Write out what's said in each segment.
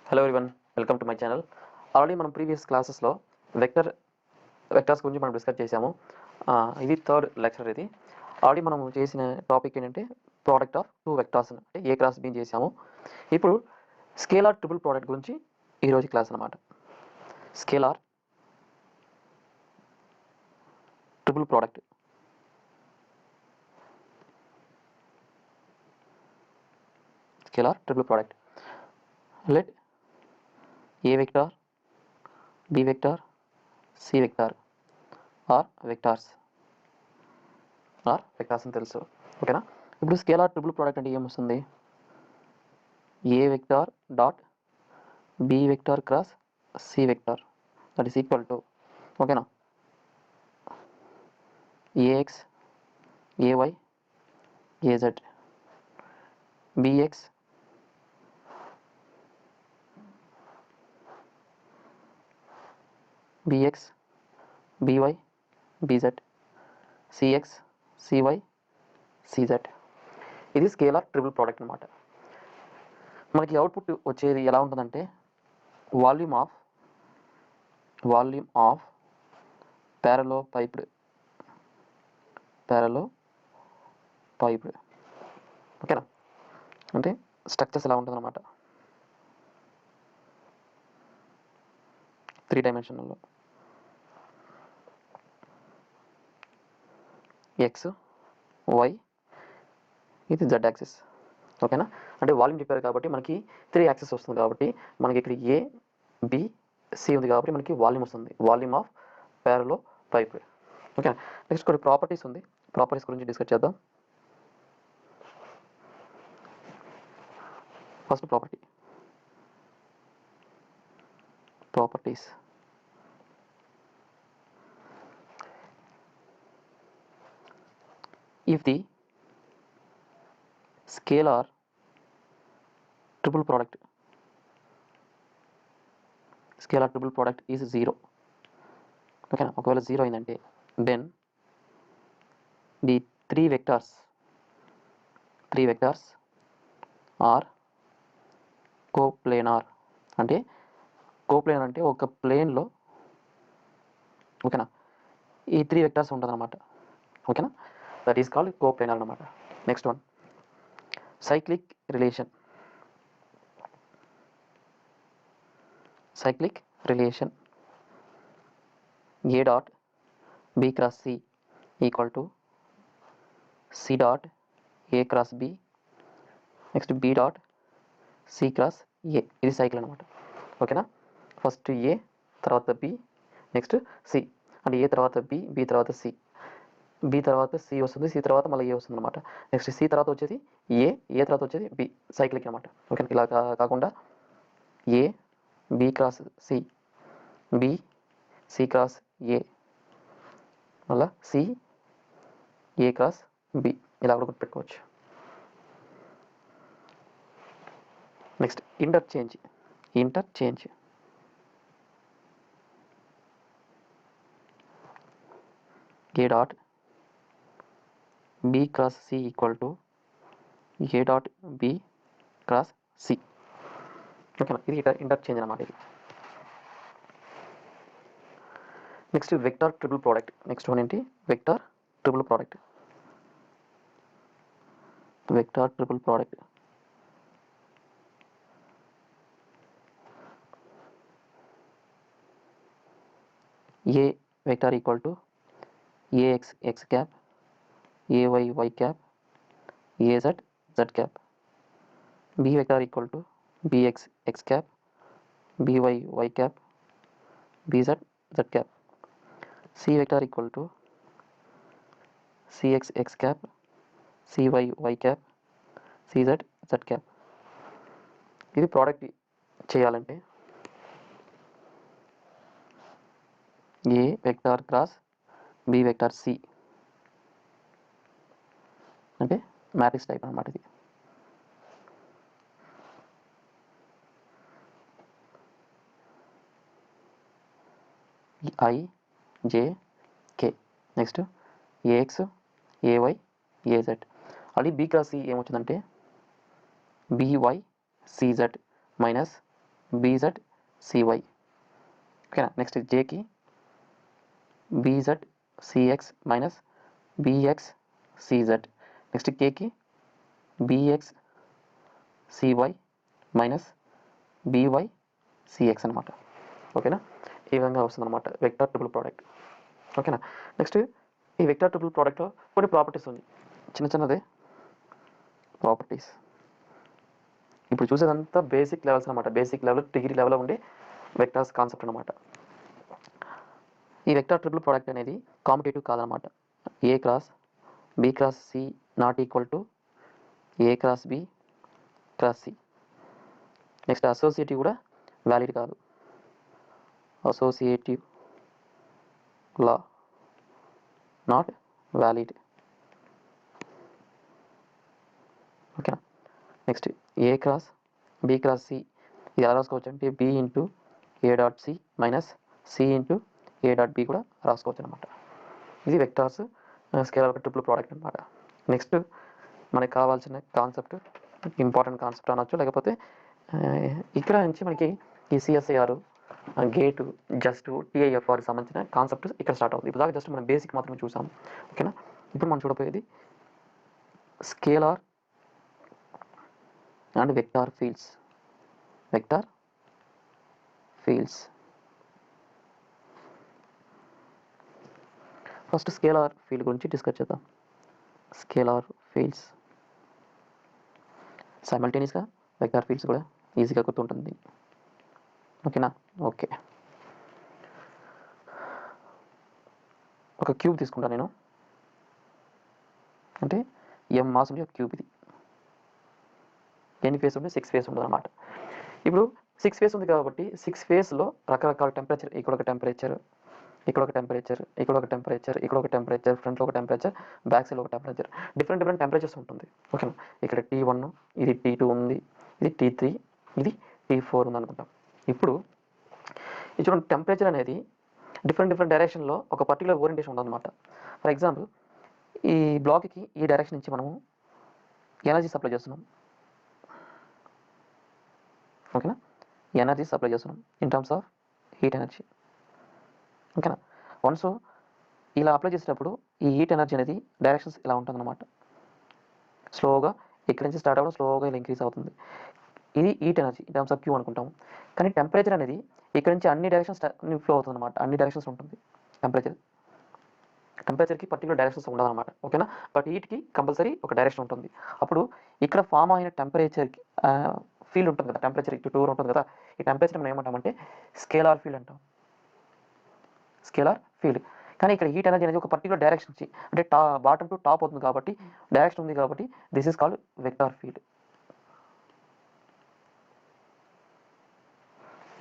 Hello everyone, welcome to my channel. Already మనం previous క్లాసెస్లో vectors గురించి మనం డిస్కస్ చేసాము. ఇది థర్డ్ లెక్చర్. ఇది ఆల్రెడీ మనం చేసిన టాపిక్ ఏంటంటే ప్రోడక్ట్ ఆఫ్ టూ వెక్టార్స్, అంటే ఏ క్రాస్ బి చేసాము. ఇప్పుడు స్కేలార్ ట్రిపుల్ ప్రోడక్ట్ గురించి ఈరోజు క్లాస్ అనమాట. Scalar triple product. Let A vector, B vector, C vector are vectors అని తెలుసు. ఓకేనా? ఇప్పుడు స్కేలార్ ట్రిపుల్ ప్రోడక్ట్ అంటే ఏమొస్తుంది? A vector dot B vector cross C vector that is equal to, ఓకేనా, AX AY AZ BX BX BY BZ CX CY CZ. ఇది scalar triple product అనమాట. మనకి అవుట్పుట్ వచ్చేది ఎలా ఉంటుందంటే వాల్యూమ్ ఆఫ్ parallel piped. ఓకేనా? అంటే స్ట్రక్చర్స్ ఎలా ఉంటుందన్నమాట 3 డైమెన్షన్లో. ఎక్స్ వై ఇది జెడ్ యాక్సిస్. ఓకేనా? అంటే వాల్యూమ్ చెప్పారు కాబట్టి మనకి 3 యాక్సిస్ వస్తుంది కాబట్టి మనకి ఇక్కడ ఏ బి సి ఉంది కాబట్టి మనకి వాల్యూమ్ వస్తుంది. Volume of parallel piped. Okay. Next కొన్ని ప్రాపర్టీస్ ఉంది. ప్రాపర్టీస్ గురించి డిస్కస్ చేద్దాం. First properties. If the scalar triple product is 0, okay, ఒకవేళ 0 అయిందంటే then the three vectors are coplanar. అంటే కోప్లేనార్ అంటే ఒక ప్లేన్లో, ఓకేనా, ఈ 3 వెక్టర్స్ ఉంటుంది అనమాట. ఓకేనా? దట్ ఈస్ కాల్డ్ కోప్లేనార్ అనమాట. Next one cyclic relation. A dot B cross C equal to C dot A cross B, next B dot C cross A. ఇది సైకిల్ అనమాట. ఓకేనా? ఫస్ట్ ఏ, తర్వాత బి, నెక్స్ట్ సి. అంటే ఏ తర్వాత బి, బి తర్వాత C, B తర్వాత C వస్తుంది, C తర్వాత మళ్ళీ ఏ వస్తుంది అనమాట. నెక్స్ట్ సి తర్వాత వచ్చేది ఏ తర్వాత వచ్చేది బి. సైక్లిక్ అనమాట. ఓకే. ఇలా కాకుండా A B cross C, B C cross A, మళ్ళీ సి ఏ క్రాస్ బి, ఇలా కూడా గుర్తుపెట్టుకోవచ్చు. Next interchange. A dot B cross C equal to A dot B cross C. ఓకేనా? ఇది ఇంటర్చేంజ్ అనమాట. ఇది next vector triple product. Next one ఏంటి? Vector triple product. A vector equal to AX x cap, AY y cap, AZ z cap. B vector equal to BX x cap, BY y cap, BZ z cap. C vector equal to CX x cap, CY y cap, CZ z cap. ఇది product చేయాలంటే A vector cross B vector C, అంటే matrix type అనమాట. ఇది I J K. Next AX AY AZ. అది B cross C ఏమొచ్చిందంటే BY CZ minus BZ CY. ఓకేనా. Next జేకి BZ CX minus BX CZ. Next కేకి BX CY minus BY CX అనమాట. ఓకేనా. ఈ విధంగా వస్తుంది అనమాట వెక్టార్ ట్రిపుల్ ప్రోడక్ట్. ఓకేనా. నెక్స్ట్ ఈ వెక్టార్ ట్రిపుల్ ప్రోడక్ట్లో కొన్ని ప్రాపర్టీస్ ఉంది, చిన్నదే ప్రాపర్టీస్. ఇప్పుడు చూసేదంతా బేసిక్ లెవెల్స్ అనమాట. బేసిక్ లెవెల్, డిగ్రీ లెవెల్లో ఉండే వెక్టార్స్ కాన్సెప్ట్ అనమాట. ఈ వెక్టార్ ట్రిపుల్ ప్రోడక్ట్ అనేది కాంపిటేటివ్ కాదనమాట. A cross B cross C not equal to A cross B cross C. Next associative కూడా వ్యాలిడ్ కాదు. Associative law not valid. ఓకేనా. Next A cross B cross C ఇది ఎలా రాసుకోవచ్చు అంటే B into A dot C minus C into A dot B కూడా రాసుకోవచ్చు అనమాట. ఇది వెక్టార్స్ స్కేలార్ ట్రిపుల్ ప్రోడక్ట్ అనమాట. నెక్స్ట్ మనకి కావాల్సిన కాన్సెప్ట్, ఇంపార్టెంట్ కాన్సెప్ట్ అనొచ్చు, లేకపోతే ఇక్కడ నుంచి మనకి ఈ సిఎస్ఐఆర్, గేటు, జస్ట్, టీఐఎఫ్ఆర్ సంబంధించిన కాన్సెప్ట్ ఇక్కడ స్టార్ట్ అవుతుంది. ఇప్పుడు దాకా జస్ట్ మనం బేసిక్ మాత్రమే చూసాం. ఓకేనా. ఇప్పుడు మనం చూడబోయేది scalar and vector fields. Vector fields. First scalar field గురించి డిస్కస్ చేద్దాం. స్కేలార్ ఫీల్డ్స్ సైమల్టేనియస్గా వెక్టార్ ఫీల్డ్స్ కూడా ఈజీగా గుర్తుంటుంది. ఓకేనా. ఓకే. ఒక క్యూబ్ తీసుకుంటాను నేను, అంటే ఎం మాస్ ఉండే క్యూబ్. ఇది ఎన్ని ఫేస్ ఉంటే 6 ఫేస్ ఉంటుంది అనమాట. ఇప్పుడు 6 ఫేస్ ఉంది కాబట్టి 6 ఫేస్లో రకరకాల టెంపరేచర్, ఇక్కడ ఒక టెంపరేచర్, ఇక్కడ ఒక టెంపరేచర్, ఇక్కడ ఒక టెంపరేచర్, ఇక్కడ ఒక టెంపరేచర్, ఫ్రంట్లో ఒక టెంపరేచర్, బ్యాక్ సైడ్లో ఒక టెంపరేచర్, డిఫరెంట్ టెంపరేచర్స్ ఉంటుంది. ఓకేనా. ఇక్కడ T1, ఇది T2 ఉంది, ఇది T3, ఇది T4 ఉంది అనుకుంటాం. ఇప్పుడు ఈ చూడండి, టెంపరేచర్ అనేది డిఫరెంట్ డైరెక్షన్లో ఒక పర్టికులర్ ఓరియంటేషన్ ఉందన్నమాట. ఫర్ ఎగ్జాంపుల్ ఈ బ్లాక్కి ఈ డైరెక్షన్ నుంచి మనము ఎనర్జీ సప్లై చేస్తున్నాం. ఓకేనా. ఎనర్జీ సప్లై చేస్తున్నాం in terms of heat energy. ఓకేనా. వన్స్ ఇలా అప్లై చేసేటప్పుడు ఈ హీట్ ఎనర్జీ అనేది డైరెక్షన్స్ ఇలా ఉంటుందన్నమాట. స్లోగా ఇక్కడి నుంచి స్టార్ట్ అవ్వడం, స్లోగా ఇలా ఇంక్రీజ్ అవుతుంది. ఇది heat energy in terms of Q అనుకుంటాము. కానీ టెంపరేచర్ అనేది ఇక్కడ నుంచి అన్ని డైరెక్షన్స్ ఫ్లో అవుతుంది అనమాట. అన్ని డైరెక్షన్స్ ఉంటుంది టెంపరేచర్కి పర్టికులర్ డైరెక్షన్స్ ఉండదన్నమాట. ఓకేనా. బట్ హీట్కి కంపల్సరీ ఒక డైరెక్షన్ ఉంటుంది. అప్పుడు ఇక్కడ ఫామ్ అయిన టెంపరేచర్కి ఫీల్డ్ ఉంటుంది కదా, టెంపరేచర్ ఇటు టూర్ ఉంటుంది కదా, ఈ టెంపరేచర్ మనం ఏమంటామంటే స్కేలార్ ఫీల్డ్ అంటాం. Scalar field. కానీ ఇక్కడ హీట్ ఎనర్జీ అనేది ఒక పర్టికులర్ డైరెక్షన్ నుంచి, అంటే బాటమ్ టు టాప్ అవుతుంది కాబట్టి డైరెక్షన్ ఉంది కాబట్టి this is called vector field.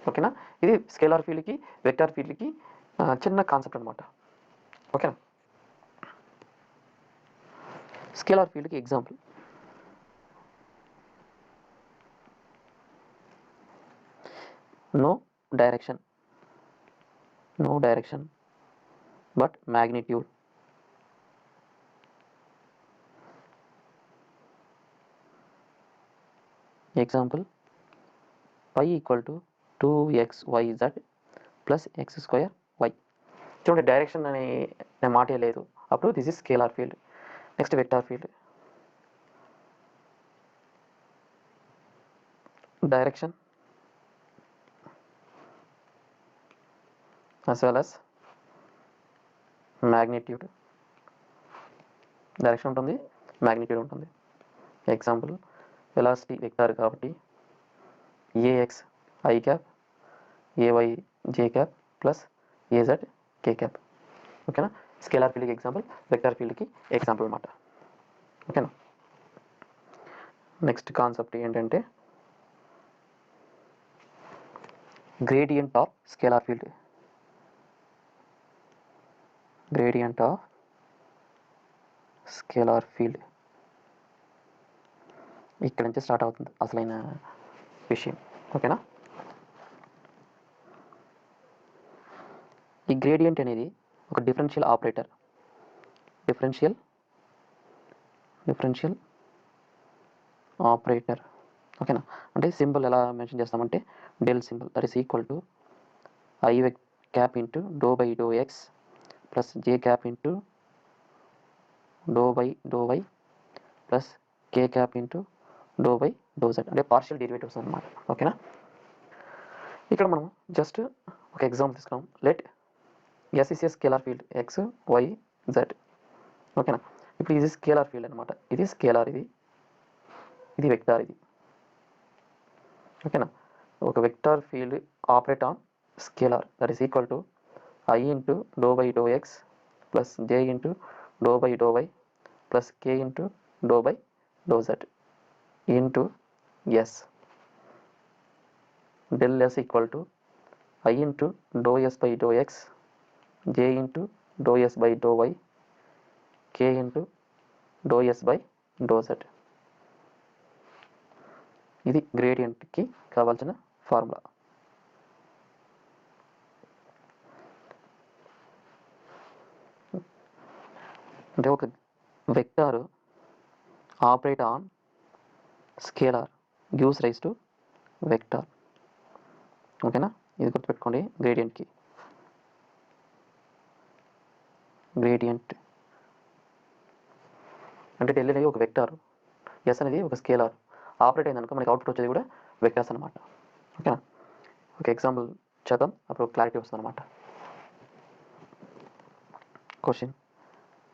ఓకేనా. ఇది స్కేలార్ ఫీల్డ్కి వెక్టార్ ఫీల్డ్కి చిన్న కాన్సెప్ట్ అనమాట. ఓకేనా. స్కేలార్ ఫీల్డ్కి example no direction but magnitude. Example pi equal to 2xyz plus x square y. చూడండి, డైరెక్షన్ అనే మాటే లేదు. అప్పుడు this is scalar field. Next vector field. Direction as well as magnitude. Direction ఉంటుంది, మ్యాగ్నిట్యూడ్ ఉంటుంది. ఎగ్జాంపుల్ వెలాసిటీ వెక్టార్ కాబట్టి ax i cap, ay j cap plus az k cap. ఓకేనా. Scalar ఫీల్డ్కి ఎగ్జాంపుల్, వెక్టార్ ఫీల్డ్కి ఎగ్జాంపుల్ అన్నమాట. ఓకేనా. Next concept ఏంటంటే gradient of scalar field. Gradient of scalar field ఇక్కడ నుంచి స్టార్ట్ అవుతుంది అసలైన విషయం. ఓకేనా. ఈ గ్రేడియంట్ అనేది ఒక డిఫరెన్షియల్ ఆపరేటర్. డిఫరెన్షియల్ ఆపరేటర్ ఓకేనా. అంటే సింబల్ ఎలా మెన్షన్ చేస్తామంటే del symbol that is equal to I cap into do by do X plus J cap into do by do Y plus K cap into do by do Z అంటే partial derivatives అనమాట. ఓకేనా. ఇక్కడ మనం just ఒక example తీసుకున్నాం. Let S is a scalar field X Y Z. ఓకేనా. ఇప్పుడు ఇది స్కేలార్ ఫీల్డ్ అనమాట. ఇది స్కేలార్, ఇది వెక్టార్, ఇది ఓకేనా. ఒక vector field operate on scalar that is equal to I into do by do X plus J into do by do Y plus K into do by do Z into S. Del S equal to I into do S by do X J into do S by do Y K into do S by do Z. ఇది గ్రేడియంట్కి కావాల్సిన formula. అంటే ఒక vector operate on scalar gives rise to vector. ఓకేనా. ఇది గుర్తుపెట్టుకోండి గ్రేడియంట్కి. Gradient అంటే del అనేది ఒక వెక్టార్, ఎస్ అనేది ఒక స్కేలార్, ఆపరేట్ అయిందనుకో మనకి అవుట్పుట్ వచ్చేది కూడా వెక్టర్స్ అనమాట. ఓకేనా. ఒక ఎగ్జాంపుల్ చేద్దాం, అప్పుడు క్లారిటీ వస్తుంది అనమాట. Question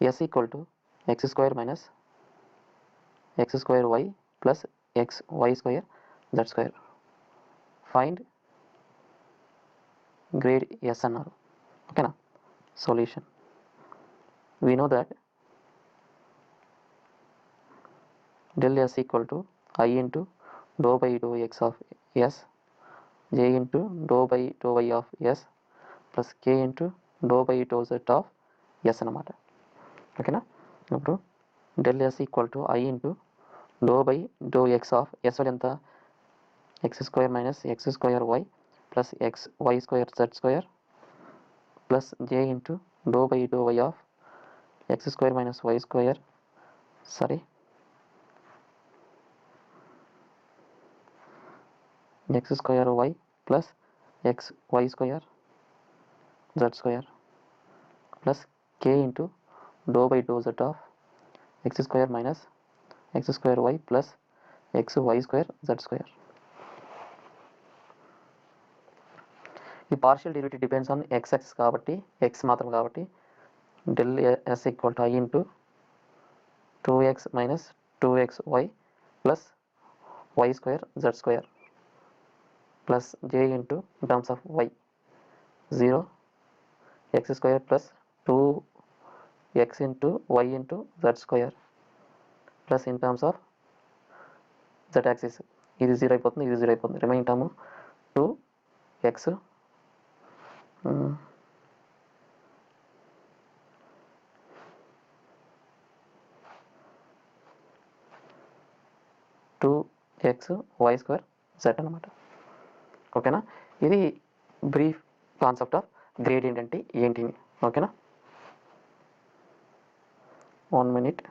S equal to X square minus X square Y plus X Y square Z square find grad S అన్నారు. ఓకేనా. Solution we know that del s equal to I into dou by dou x of s j into dou by dou y of s plus k into dou by dou z of s అన్నమాట. ఓకేనా. ఇప్పుడు del s equal to I into dou by dou x of s ఎంత x square minus x square y plus x y square z square plus j into dou by dou y of x square minus y square x square y plus x y square z square plus k into dou by dou z of x square minus x square y plus x y square z square. ఈ partial derivative depends on x axis కాబట్టి x మాత్రం కాబట్టి del s equal to I into 2x minus 2xy plus y square z square plus j into in terms of y 0 x square plus 2x into y into z square plus in terms of z axis ఇది 0 అయిపోతుంది, ఇది 0 అయిపోతుంది. Remaining term 2x 2x y square z అనమాట. ఓకేనా. ఇది brief concept of gradient అంటే ఏంటి. ఓకేనా. 1 minute.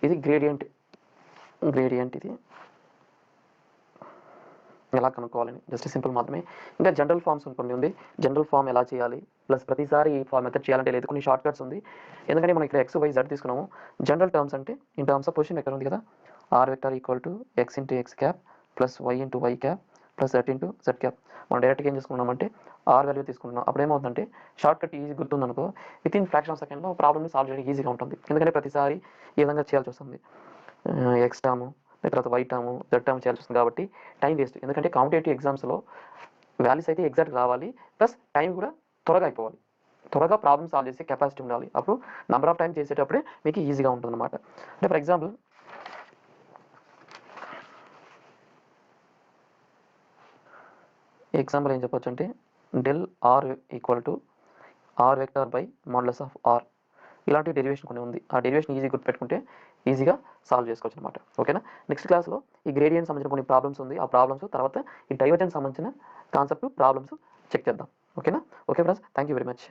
ఇది గ్రేడియంట్ ఇది ఎలా కనుక్కోవాలని జస్ట్ సింపుల్ మాత్రమే. ఇంకా జనరల్ ఫార్మ్స్ కొన్ని ఉంది. జనరల్ ఫార్మ్ ఎలా చేయాలి ప్లస్ ప్రతిసారి ఈ ఫార్మ్ మెథడ్ చేయాలంటే లేదు, కొన్ని షార్ట్ కట్స్ ఉంది. ఎందుకంటే మనం ఇక్కడ ఎక్స్ వై జెడ్ తీసుకున్నాము. జనరల్ టర్మ్స్ అంటే ఇన్ టర్మ్స్ ఆఫ్ పొజిషన్ ఎక్కడ ఉంది కదా, R vector equal to X into X cap plus Y into Y cap plus Z into Z cap. మనం డైరెక్ట్గా ఏం చేసుకున్నామంటే ఆర్ వాల్యూ తీసుకుంటున్నాం. అప్పుడు ఏమవుతుందంటే షార్ట్ కట్ ఈజీ గుర్తుందనుకో విత్ ఇన్ ఫ్రాక్షన్ ఆఫ్ సెకండ్లో ప్రాబ్లమ్ని సాల్వ్ చేయడానికి ఈజీగా ఉంటుంది. ఎందుకంటే ప్రతిసారి ఈ విధంగా చేయాల్సి వస్తుంది. ఎక్స్ టర్మ్ తర్వాత వై టర్మ్ జెడ్ టర్మ్ చేయాల్సి వస్తుంది కాబట్టి టైం వేస్ట్. ఎందుకంటే కాంపిటేటివ్ ఎగ్జామ్స్లో వాల్యూస్ అయితే ఎగ్జాక్ట్ రావాలి, ప్లస్ టైం కూడా త్వరగా అయిపోవాలి. త్వరగా ప్రాబ్లమ్ సాల్వ్ చేసే కెపాసిటీ ఉండాలి. అప్పుడు నెంబర్ ఆఫ్ టైం చేసేటప్పుడే మీకు ఈజీగా ఉంటుంది అనమాట. అంటే ఫర్ ఎగ్జాంపుల్ ఎగ్జాంపుల్ ఏం చెప్పొచ్చు అంటే del R equal to R vector by modulus of R. ఇలాంటి డెరివేషన్ కొన్ని ఉంది. ఆ డెరివేషన్ ఈజీ గుర్తుపెట్టుకుంటే ఈజీగా సాల్వ్ చేసుకోవచ్చు అనమాట. ఓకేనా. నెక్స్ట్ క్లాస్లో ఈ గ్రేడియంట్ సంబంధించిన కొన్ని ప్రాబ్లమ్స్ ఉంది. ఆ ప్రాబ్లమ్స్ తర్వాత ఈ డైవర్జెన్స్ సంబంధించిన కాన్సెప్ట్ ప్రాబ్లమ్స్ చెక్ చేద్దాం. ఓకేనా. Okay friends, thank you very much.